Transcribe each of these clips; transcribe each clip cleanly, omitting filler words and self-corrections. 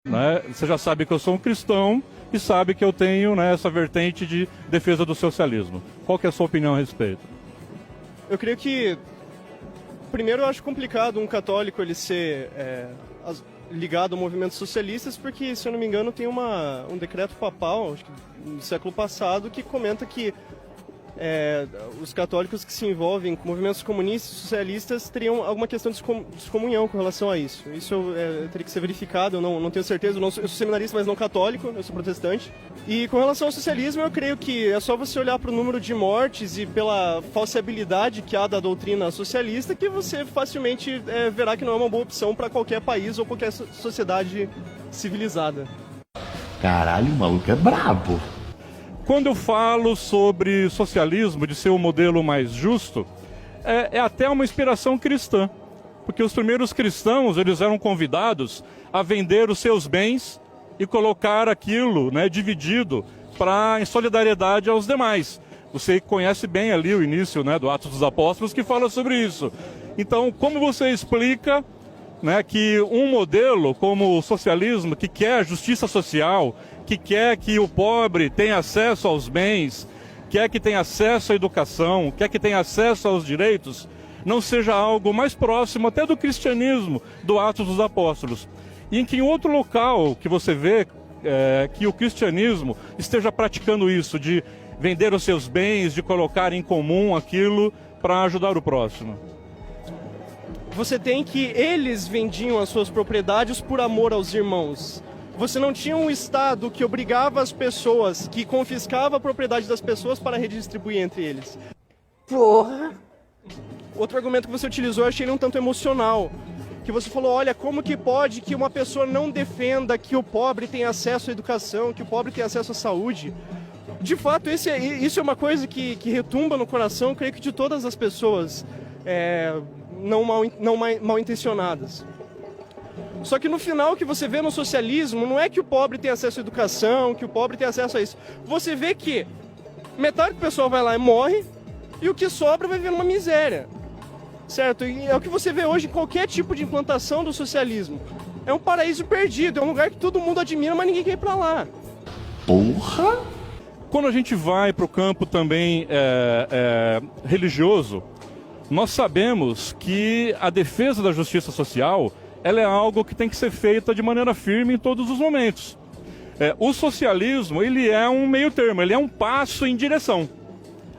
né? Você já sabe que eu sou um cristão e sabe que eu tenho, né, essa vertente de defesa do socialismo. Qual que é a sua opinião a respeito? Eu creio que, primeiro, eu acho complicado um católico ele ser ligado a movimentos socialistas, porque, se eu não me engano, tem um decreto papal, acho que do século passado, que comenta que os católicos que se envolvem com movimentos comunistas e socialistas teriam alguma questão de descomunhão com relação a isso. Isso teria que ser verificado, eu não tenho certeza, eu sou seminarista, mas não católico, eu sou protestante. E com relação ao socialismo, eu creio que é só você olhar para o número de mortes e pela falseabilidade que há da doutrina socialista que você facilmente verá que não é uma boa opção para qualquer país ou qualquer sociedade civilizada. Caralho, o maluco é brabo. Quando eu falo sobre socialismo, de ser um modelo mais justo, é até uma inspiração cristã. Porque os primeiros cristãos, eles eram convidados a vender os seus bens e colocar aquilo, né, dividido em solidariedade aos demais. Você conhece bem ali o início, né, do Atos dos Apóstolos, que fala sobre isso. Então, como você explica, né, que um modelo como o socialismo, que quer justiça social, que quer que o pobre tenha acesso aos bens, quer que tenha acesso à educação, quer que tenha acesso aos direitos, não seja algo mais próximo até do cristianismo, do Atos dos Apóstolos. E em que outro local que você vê que o cristianismo esteja praticando isso, de vender os seus bens, de colocar em comum aquilo para ajudar o próximo? Você tem que eles vendiam as suas propriedades por amor aos irmãos. Você não tinha um Estado que obrigava as pessoas, que confiscava a propriedade das pessoas para redistribuir entre eles. Porra! Outro argumento que você utilizou, eu achei ele um tanto emocional. Que você falou, olha, como que pode que uma pessoa não defenda que o pobre tenha acesso à educação, que o pobre tenha acesso à saúde? De fato, isso é uma coisa que retumba no coração, creio que de todas as pessoas não mal intencionadas. Só que no final, o que você vê no socialismo não é que o pobre tem acesso à educação, que o pobre tem acesso a isso. Você vê que metade do pessoal vai lá e morre, e o que sobra vai viver uma miséria. Certo? E é o que você vê hoje em qualquer tipo de implantação do socialismo. É um paraíso perdido, é um lugar que todo mundo admira, mas ninguém quer ir pra lá. Porra! Quando a gente vai para o campo também religioso, nós sabemos que a defesa da justiça social, ela é algo que tem que ser feita de maneira firme em todos os momentos. O socialismo, ele é um meio termo, ele é um passo em direção.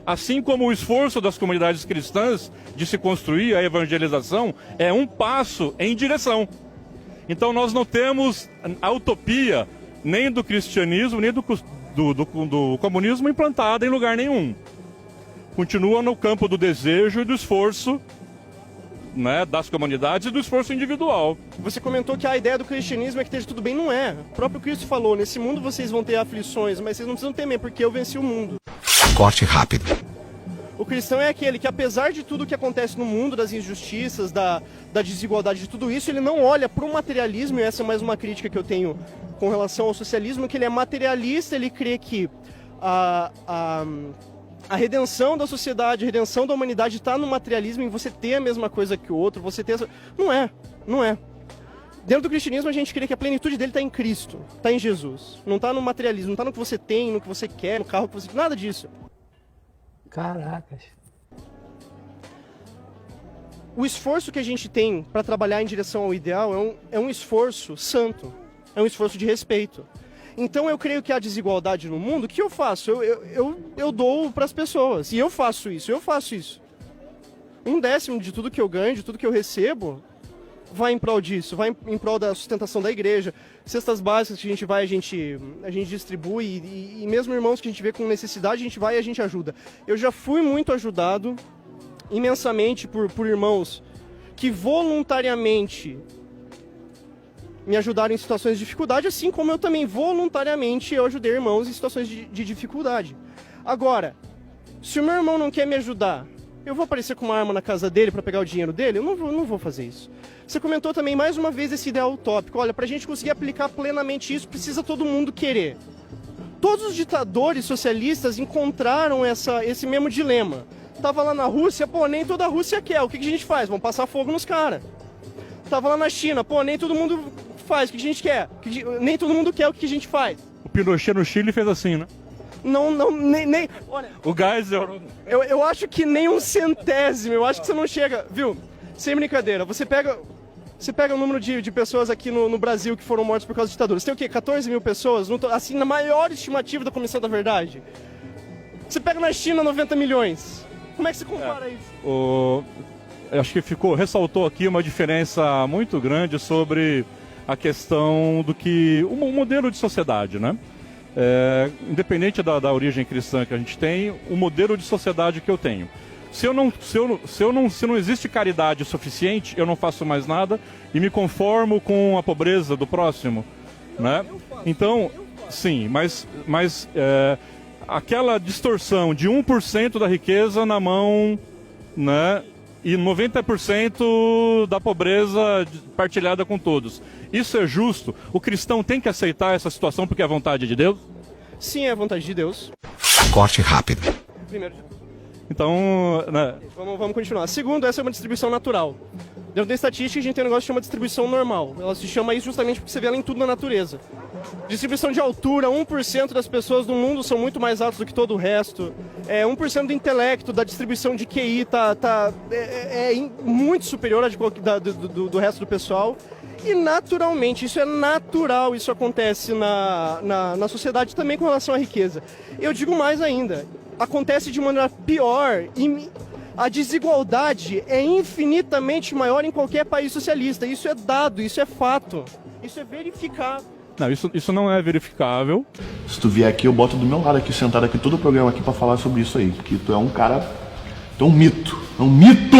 Assim como o esforço das comunidades cristãs de se construir a evangelização é um passo em direção. Então nós não temos a utopia nem do cristianismo, nem do comunismo implantada em lugar nenhum. Continua no campo do desejo e do esforço, né, das comunidades e do esforço individual. Você comentou que a ideia do cristianismo é que esteja tudo bem, não é. O próprio Cristo falou, nesse mundo vocês vão ter aflições, mas vocês não precisam temer, porque eu venci o mundo. Corte rápido. O cristão é aquele que, apesar de tudo que acontece no mundo, das injustiças, da desigualdade, de tudo isso, ele não olha para o materialismo, e essa é mais uma crítica que eu tenho com relação ao socialismo, que ele é materialista, ele crê que a redenção da sociedade, a redenção da humanidade está no materialismo, em você ter a mesma coisa que o outro, você ter... Não é. Dentro do cristianismo a gente crê que a plenitude dele está em Cristo, está em Jesus. Não está no materialismo, não está no que você tem, no que você quer, no carro que você... Nada disso. Caracas. O esforço que a gente tem para trabalhar em direção ao ideal é um esforço santo, é um esforço de respeito. Então eu creio que a desigualdade no mundo, o que eu faço? Eu dou para as pessoas, e eu faço isso. 1/10 de tudo que eu ganho, de tudo que eu recebo, vai em prol disso, vai em prol da sustentação da igreja. Cestas básicas que a gente distribui, e mesmo irmãos que a gente vê com necessidade, a gente vai e a gente ajuda. Eu já fui muito ajudado imensamente por irmãos que voluntariamente me ajudaram em situações de dificuldade, assim como eu também voluntariamente eu ajudei irmãos em situações de dificuldade. Agora, se o meu irmão não quer me ajudar, eu vou aparecer com uma arma na casa dele para pegar o dinheiro dele? Eu não vou fazer isso. Você comentou também mais uma vez esse ideal utópico. Olha, para a gente conseguir aplicar plenamente isso, precisa todo mundo querer. Todos os ditadores socialistas encontraram esse mesmo dilema. Tava lá na Rússia, pô, nem toda a Rússia quer. O que a gente faz? Vamos passar fogo nos caras. Tava lá na China, pô, nem todo mundo faz, o que a gente quer. Nem todo mundo quer o que a gente faz. O Pinochet no Chile fez assim, né? Nem olha, O Geisel... eu acho que nem um centésimo, eu acho que você não chega, viu? Sem brincadeira, você pega o número de pessoas aqui no Brasil que foram mortas por causa da ditadura. Você tem o quê? 14 mil pessoas? Assim, na maior estimativa da Comissão da Verdade. Você pega na China 90 milhões. Como é que você compara isso? Eu acho que ressaltou aqui uma diferença muito grande sobre a questão do que... o modelo de sociedade, né? Independente da origem cristã que a gente tem, o modelo de sociedade que eu tenho. Se não existe caridade suficiente, eu não faço mais nada e me conformo com a pobreza do próximo, né? Então, sim, mas aquela distorção de 1% da riqueza na mão, né, e 90% da pobreza partilhada com todos. Isso é justo? O cristão tem que aceitar essa situação porque é a vontade de Deus? Sim, é a vontade de Deus. Corte rápido. Primeiro de tudo. Então, né? Vamos continuar. Segundo, essa é uma distribuição natural. Dentro da estatística, a gente tem um negócio que chama distribuição normal. Ela se chama isso justamente porque você vê ela em tudo na natureza. Distribuição de altura, 1% das pessoas do mundo são muito mais altas do que todo o resto. 1% do intelecto, da distribuição de QI muito superior do resto do pessoal. E naturalmente, isso é natural, isso acontece na sociedade também com relação à riqueza. Eu digo mais ainda, acontece de maneira pior e a desigualdade é infinitamente maior em qualquer país socialista. Isso é dado, isso é fato, isso é verificado. Não, isso não é verificável. Se tu vier aqui, eu boto do meu lado aqui, sentado aqui, todo o programa aqui pra falar sobre isso aí. Porque tu é um cara... Tu é um mito. É um mito!